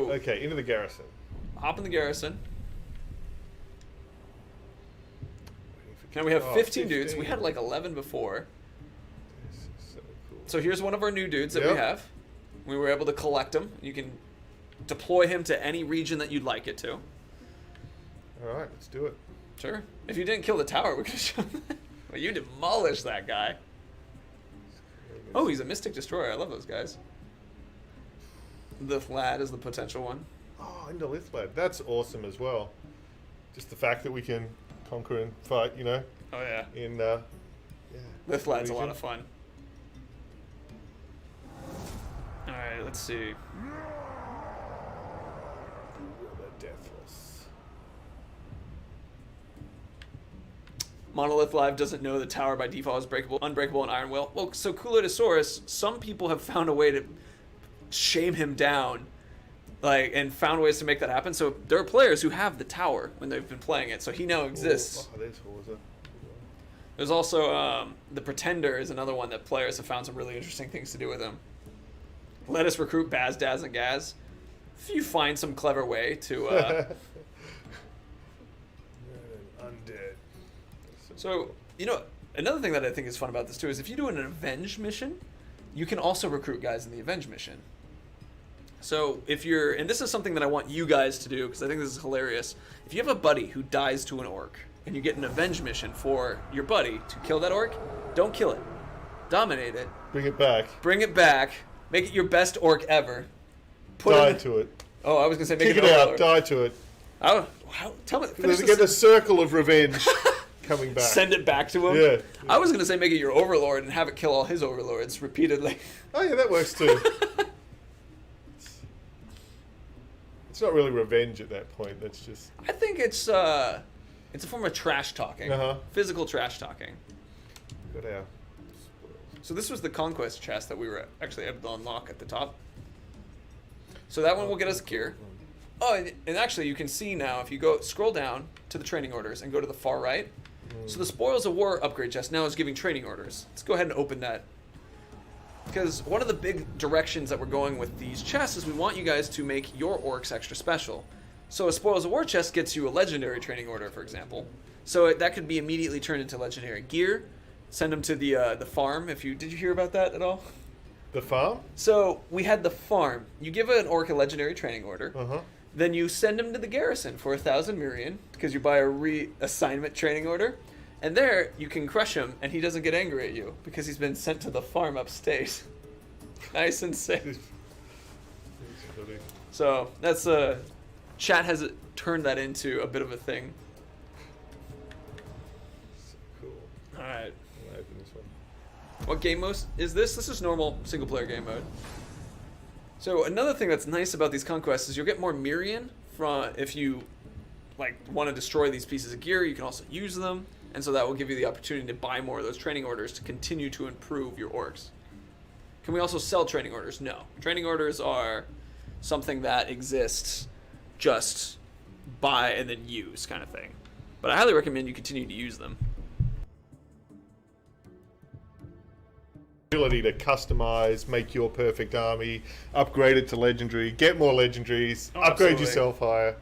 So Okay, into the Garrison. hop in the Garrison. Now we have 15 dudes. We had like 11 before. This is so cool. So here's one of our new dudes that we Yep. have. We were able to collect him. You can deploy him to any region that you'd like it to. Alright, let's do it. Sure. If you didn't kill the tower, we could have shown that. But you demolished that guy. Oh, he's a Mystic Destroyer. I love those guys. The Lad is the potential one. Oh, into Lithlad. That's awesome as well. Just the fact that we can conquer and fight, you know, Oh, yeah. in, Lithlad's a lot region. of fun. Alright, let's see. The Deathless. Monolith Live doesn't know the tower by default is breakable, unbreakable, and Iron Will. Well, so Coolotosaurus, some people have found a way to shame him down, like, and found ways to make that happen. So there are players who have the tower when they've been playing it, so he now exists. Oh, there's Horza. There's also the Pretender is another one that players have found some really interesting things to do with him. Let us recruit Baz, Daz, and Gaz. If you find some clever way to... Undead. So, you know, another thing that I think is fun about this too is if you do an Avenge mission, you can also recruit guys in the Avenge mission. So if you're, and this is something that I want you guys to do because I think this is hilarious. If you have a buddy who dies to an orc and you get an Avenge mission for your buddy to kill that orc, don't kill it. Dominate it. Bring it back. Bring it back. Make it your best orc ever. Die him- to it. Oh, I was going to say make Kick it it out. Overlord. Die to it. Tell me. Finish Let's the get the sentence. circle of revenge coming back. Send it back to him. Yeah. I was gonna say make it your overlord and have it kill all his overlords repeatedly. Oh yeah, that works too. It's not really revenge at that point. That's just I think it's a form of trash talking, physical trash talking. got our. So this was the conquest chest that we were actually able to unlock at the top. So that one will get us gear. Oh, and actually you can see now if you go scroll down to the training orders and go to the far right. So the Spoils of War upgrade chest now is giving training orders. Let's go ahead and open that. Because one of the big directions that we're going with these chests is we want you guys to make your orcs extra special. So a Spoils of War chest gets you a legendary training order, for example. So that could be immediately turned into legendary gear. Send them to the farm. Did you hear about that at all? The farm? So we had the farm. You give an orc a legendary training order. Uh-huh. Then you send him to the garrison for 1,000 Mirian because you buy a reassignment training order. And there you can crush him and he doesn't get angry at you because he's been sent to the farm upstate. Nice and safe. So that's chat has turned that into a bit of a thing. So cool. Alright. I'm gonna open this one. What game mode is this? This is normal single player game mode. So another thing that's nice about these conquests is you'll get more Mirian from if you want to destroy these pieces of gear, you can also use them, and so that will give you the opportunity to buy more of those training orders to continue to improve your orcs. Can we also sell training orders? No. Training orders are something that exists just buy and then use kind of thing. But I highly recommend you continue to use them. Ability to customize, make your perfect army, upgrade it to legendary, get more legendaries, Oh, upgrade absolutely. yourself higher.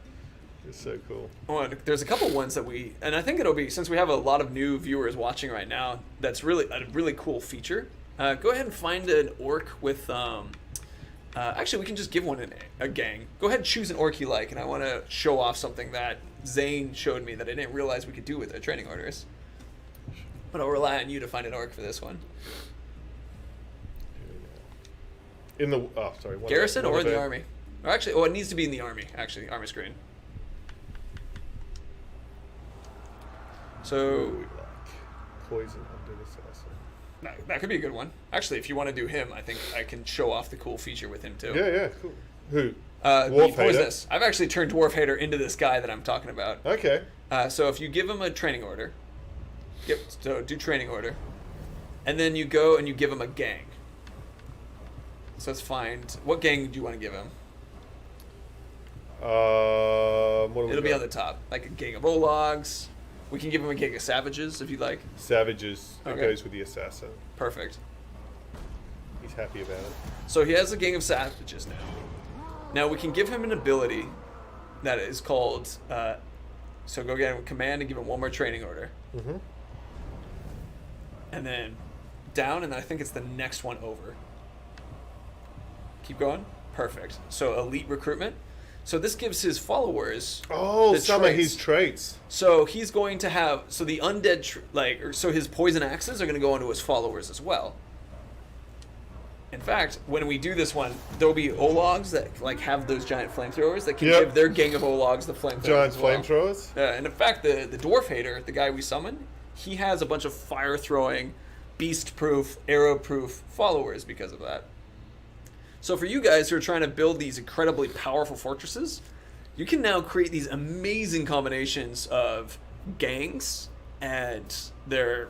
It's so cool. Oh, and there's a couple ones that and I think it'll be, since we have a lot of new viewers watching right now, that's really a really cool feature. Go ahead and find an orc with, actually we can just give one a gang. Go ahead and choose an orc you like, and I want to show off something that Zane showed me that I didn't realize we could do with the training orders. But I'll rely on you to find an orc for this one. In the sorry, Garrison or in the our- army? Or actually, it needs to be in the army, actually, army screen. So Who we like? Poison Undead Assassin. that could be a good one. Actually, if you want to do him, I think I can show off the cool feature with him too. Yeah, cool. Who? The Dwarf Hater? poisonous. I've actually turned Dwarf Hater into this guy that I'm talking about. Okay. So if you give him a training order, so do training order, and then you go and you give him a gang. So let's find, what gang do you want to give him? What do we It'll be got? on the top, like a gang of Ologs. We can give him a gang of Savages if you'd like. Savages. That Okay. goes with the assassin. Perfect. He's happy about it. So he has a gang of Savages now. Now we can give him an ability that is called. So go get him command and give him one more training order. Mm-hmm. And then down, and then I think it's the next one over. Keep going. Perfect. So elite recruitment. So this gives his followers. Oh, the some traits. of his traits. So he's going to have the undead so his poison axes are going to go into his followers as well. In fact, when we do this one, there'll be Ologs that like have those giant flamethrowers that can give their gang of Ologs the flamethrowers. Giant as well. flamethrowers. And in fact, the dwarf hater, the guy we summon, he has a bunch of fire throwing, beast proof, arrow proof followers because of that. So for you guys who are trying to build these incredibly powerful fortresses, you can now create these amazing combinations of gangs and their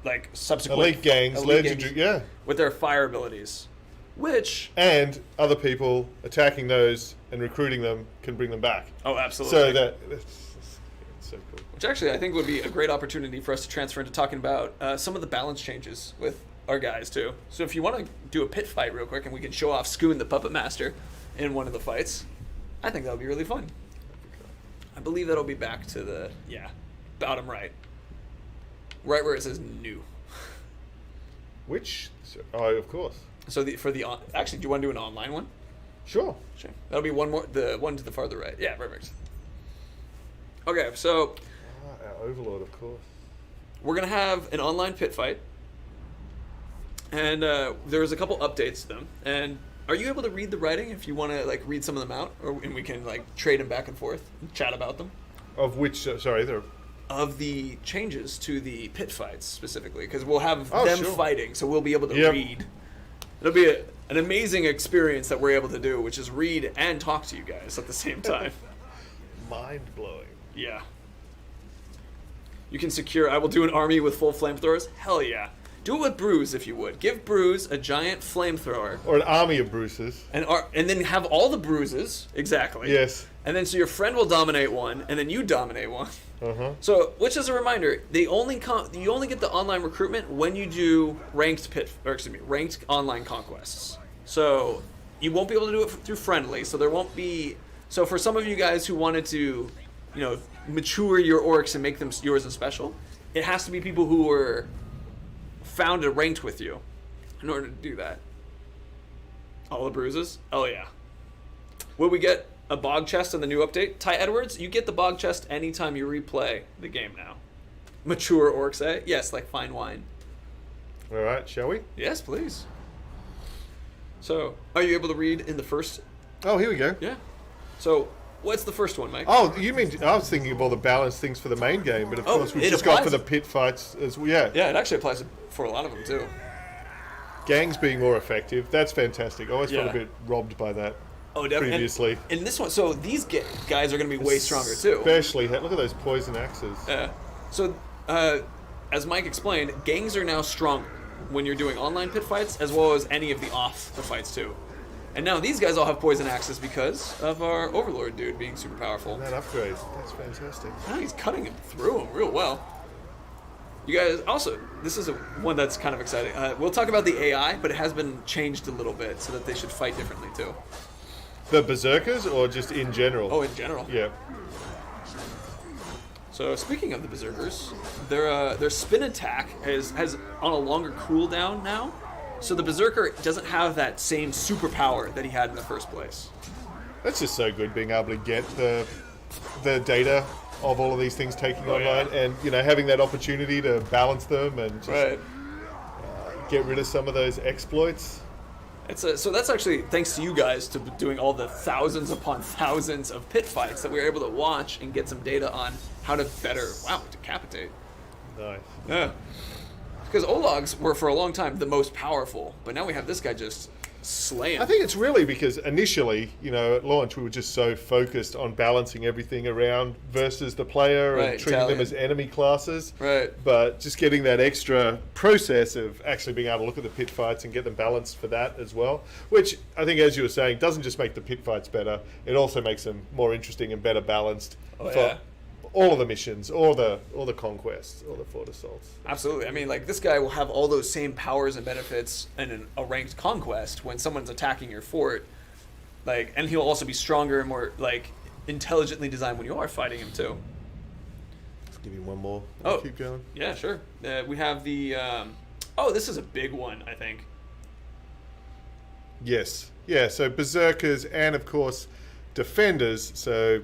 like subsequent Elite gangs, legendary, yeah. with their fire abilities, which And other people attacking those and recruiting them can bring them back. oh absolutely, So it's so cool. which actually I think would be a great opportunity for us to transfer into talking about some of the balance changes with our guys too. So if you want to do a pit fight real quick and we can show off Scoon the Puppet Master in one of the fights, I think that would be really fun. I believe that'll be back to the bottom right where it says new. Which? Oh, of course. So actually, do you want to do an online one? Sure. Sure. That'll be one more, the one to the farther right. Yeah, perfect. Okay, so Our Overlord, of course. we're gonna have an online pit fight, and there's a couple updates to them. And are you able to read the writing if you want to like read some of them out, and we can like trade them back and forth, and chat about them? Of which? Sorry, there. Of the changes to the pit fights specifically, because we'll have Oh, them sure. fighting, so we'll be able to Yep. read. It'll be an amazing experience that we're able to do, which is read and talk to you guys at the same time. Mind blowing. Yeah. You can secure. I will do an army with full flamethrowers. Hell yeah. Do it with Bruise if you would. Give Bruise a giant flamethrower, Or an army of Bruces. and then have all the bruises exactly. Yes. And then so your friend will dominate one, and then you dominate one. Uh-huh. So, which is a reminder, you only get the online recruitment when you do ranked online conquests. So you won't be able to do it through friendly. So there won't be. So for some of you guys who wanted to, mature your orcs and make them yours and special, it has to be people who were found and ranked with you in order to do that. All the bruises? Oh yeah. Will we get a bog chest in the new update? Ty Edwards, you get the bog chest anytime you replay the game now. Mature orcs, eh? Yes, like fine wine. All right, shall we? Yes, please. So, are you able to read in the first? Oh, here we go. Yeah. So, what's the first one, Mike? Oh, you mean I was thinking of all the balance things for the main game, but of Oh, course we've it just got for applies. the pit fights as well. Yeah. Yeah, it actually applies for a lot of them too. Gangs being more effective. That's fantastic. I always felt Yeah. a bit robbed by that Oh, definitely. previously. And this one, so these guys are going to be way stronger too. Especially, look at those poison axes. So, as Mike explained, gangs are now stronger when you're doing online pit fights, as well as any of the off the fights too. And now these guys all have poison axes because of our Overlord dude being super powerful. That upgrade. That's fantastic. Now he's cutting him through him real well. You guys also, this is one that's kind of exciting. We'll talk about the AI, but it has been changed a little bit so that they should fight differently too. The berserkers, or just in general? Oh, in general. Yeah. So speaking of the berserkers, their spin attack has on a longer cooldown now. So the berserker doesn't have that same superpower that he had in the first place. That's just so good, being able to get the data of all of these things taking online, yeah. and having that opportunity to balance them and just get rid of some of those exploits. So that's actually thanks to you guys to doing all the thousands upon thousands of pit fights that we were able to watch and get some data on how to better decapitate. Nice. Yeah. Because Ologs were for a long time the most powerful, but now we have this guy just slaying. I think it's really because initially, at launch, we were just so focused on balancing everything around versus the player and treating them as enemy classes. Right. But just getting that extra process of actually being able to look at the pit fights and get them balanced for that as well, which I think, as you were saying, doesn't just make the pit fights better, it also makes them more interesting and better balanced for all of the missions, all the conquests, all the fort assaults. Absolutely. I mean, like, this guy will have all those same powers and benefits in a ranked conquest when someone's attacking your fort. Like, and he'll also be stronger and more like intelligently designed when you are fighting him too. Let's give you one more. Oh. Keep going. Yeah, sure. We have the. Oh, this is a big one, I think. Yes. Yeah. So berserkers and of course defenders. So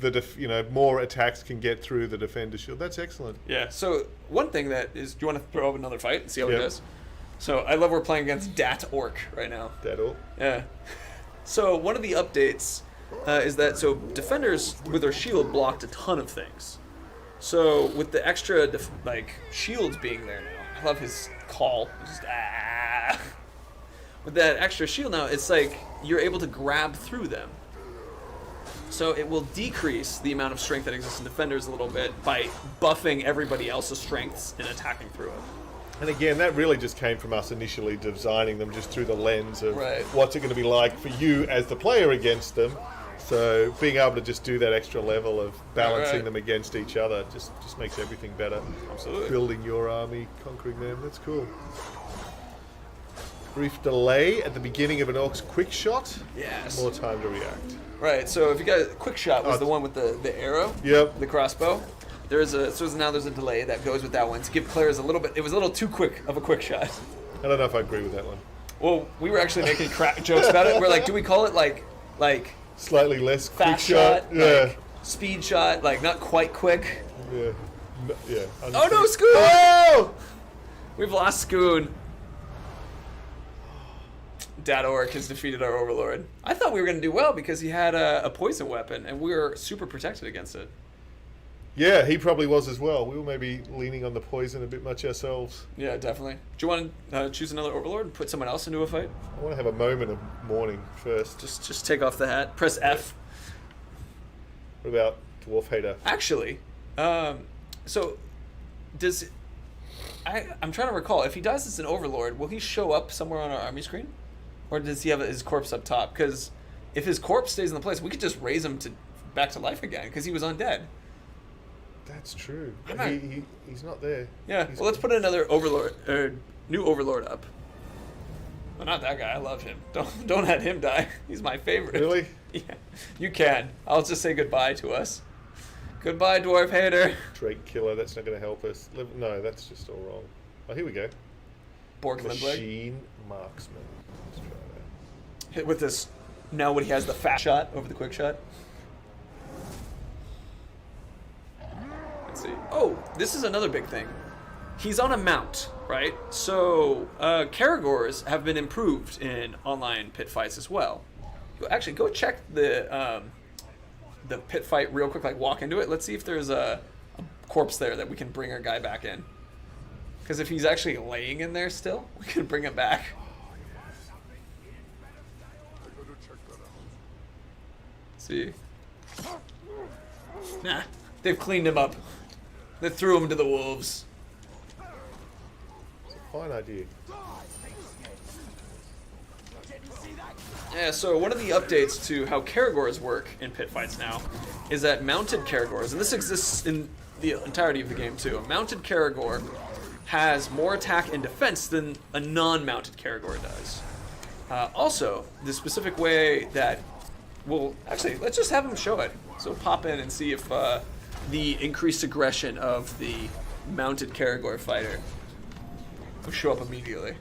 the more attacks can get through the defender shield. That's excellent. Yeah. So one thing that is, do you want to throw up another fight and see how he Yep. does? So I love we're playing against Dat Orc right now. That all. Yeah. So one of the updates is that defenders with their shield blocked a ton of things. So with the extra shields being there now, I love his call. Just With that extra shield now, it's like you're able to grab through them. So it will decrease the amount of strength that exists in defenders a little bit by buffing everybody else's strengths and attacking through it. And again, that really just came from us initially designing them just through the lens of Right. what's it going to be like for you as the player against them. So being able to just do that extra level of balancing Right. them against each other just makes everything better. Absolutely. Building your army, conquering them, that's cool. Brief delay at the beginning of an orc's quick shot. Yes. More time to react. Right. So if you got quick shot was the one with the arrow. Yep. The crossbow. There's now there's a delay that goes with that one to give players a little bit. It was a little too quick of a quick shot. I don't know if I agree with that one. Well, we were actually making jokes about it. We're like, do we call it like Slightly less quick fast shot, Yeah. like speed shot, like not quite quick? Yeah. Yeah. Oh no, Scoon! Oh! We've lost Scoon. Dat Orc has defeated our Overlord. I thought we were going to do well because he had a poison weapon and we were super protected against it. Yeah, he probably was as well. We were maybe leaning on the poison a bit much ourselves. Yeah, definitely. Do you want to choose another Overlord and put someone else into a fight? I want to have a moment of mourning first. Just take off the hat. Press F. What about Dwarf Hater? Actually, so does I'm trying to recall if he dies as an Overlord, will he show up somewhere on our army screen, or does he have his corpse up top? Because if his corpse stays in the place, we could just raise him back to life again because he was undead. That's true. I'm not- He's not there. Yeah. He's Well, let's put another Overlord, new Overlord up. Well, not that guy. I love him. Don't let him die. He's my favorite. Really? Yeah. You can. I'll just say goodbye to us. Goodbye, Dwarf Hater. Drake Killer, that's not going to help us. No, that's just all wrong. Oh, here we go. Borg Lindblade. Machine Marksman. Let's try that. Hit with this. Now what he has the fast shot over the quick shot. Let's see. Oh, this is another big thing. He's on a mount, right? So Caragors have been improved in online pit fights as well. Actually, go check the pit fight real quick. Like walk into it. Let's see if there's a corpse there that we can bring our guy back in. Because if he's actually laying in there still, we can bring him back. See. Nah, they've cleaned him up. They threw him to the wolves. It's a fine idea. Yeah, so one of the updates to how Caragors work in pit fights now is that mounted Caragors, and this exists in the entirety of the game too, a mounted Caragor has more attack and defense than a non-mounted Caragor does. Also, the specific way that actually, let's just have him show it. So pop in and see if the increased aggression of the mounted Caragor fighter will show up immediately.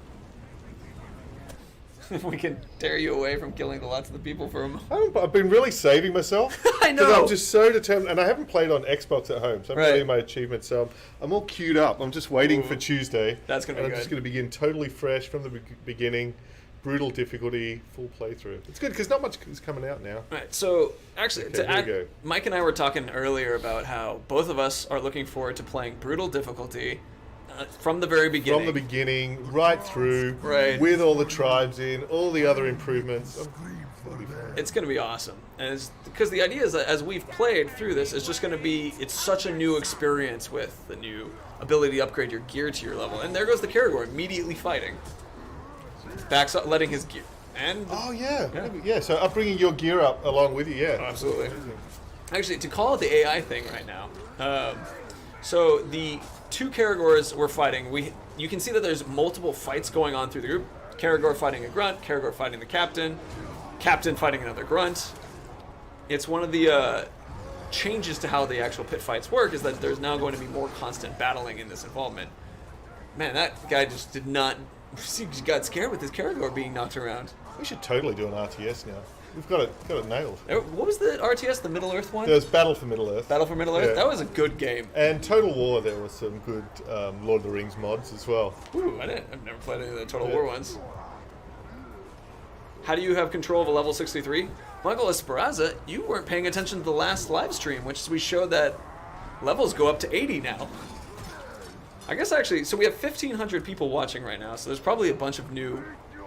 We can tear you away from killing the lots of the people for a moment. I've been really saving myself. I know. Because I'm just so determined, and I haven't played on Xbox at home, so I'm Right. getting my achievements. So I'm all queued up. I'm just waiting for Tuesday. That's gonna be and good. I'm just going to begin totally fresh from the beginning, brutal difficulty, full playthrough. It's good because not much is coming out now. Right, so actually, Okay, here we go. Mike and I were talking earlier about how both of us are looking forward to playing brutal difficulty from the very beginning. From the beginning, right through, Right. with all the tribes in, all the other improvements. It's going to be awesome, and because the idea is that as we've played through this, it's just going to be such a new experience with the new ability to upgrade your gear to your level. And there goes the Caragor immediately fighting, backs up, letting his gear. And Oh yeah. So I'm bringing your gear up along with you. Yeah, absolutely. Actually, to call it the AI thing right now. So the two Caragors we're fighting, you can see that there's multiple fights going on through the group. Caragor fighting a grunt, Caragor fighting the captain. captain fighting another grunt. It's one of the changes to how the actual pit fights work is that there's now going to be more constant battling in this involvement. Man, that guy just did not... He got scared with his Caragor being knocked around. We should totally do an RTS now. We've got it nailed. What was the RTS, the Middle-earth one? There's Battle for Middle-earth. Battle for Middle-earth? Yeah. That was a good game. And Total War, there was some good Lord of the Rings mods as well. Ooh, I've never played any of the Total War ones. How do you have control of a level 63? Michael Esperanza, you weren't paying attention to the last live stream, which we showed that levels go up to 80 now. I guess actually, so we have 1,500 people watching right now, so there's probably a bunch of new.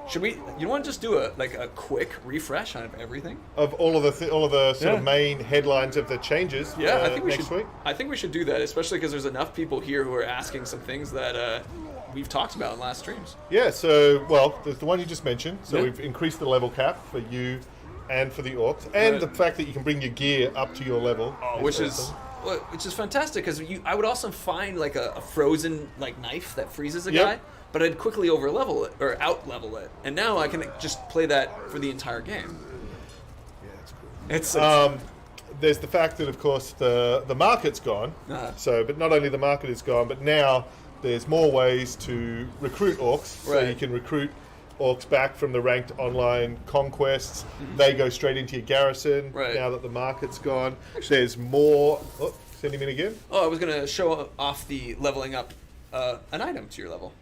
Should we? You want to just do a quick refresh on everything of all of the sort of main headlines of the changes? Yeah, I think we next should. week. I think we should do that, especially because there's enough people here who are asking some things that we've talked about in last streams. Yeah. So there's the one you just mentioned. So Yeah. we've increased the level cap for you and for the orcs, and the fact that you can bring your gear up to your level, Which is fantastic because I would also find like a frozen knife that freezes a guy, but I'd quickly over level it or out level it, and now I can just play that for the entire game. Yeah, it's cool. It's There's the fact that of course the market's gone. So, but not only the market is gone, but now there's more ways to recruit orcs. So you can recruit orcs back from the ranked online conquests. They go straight into your garrison now that the market's gone. There's more. Oh, send him in again. I was gonna show off the leveling up an item to your level.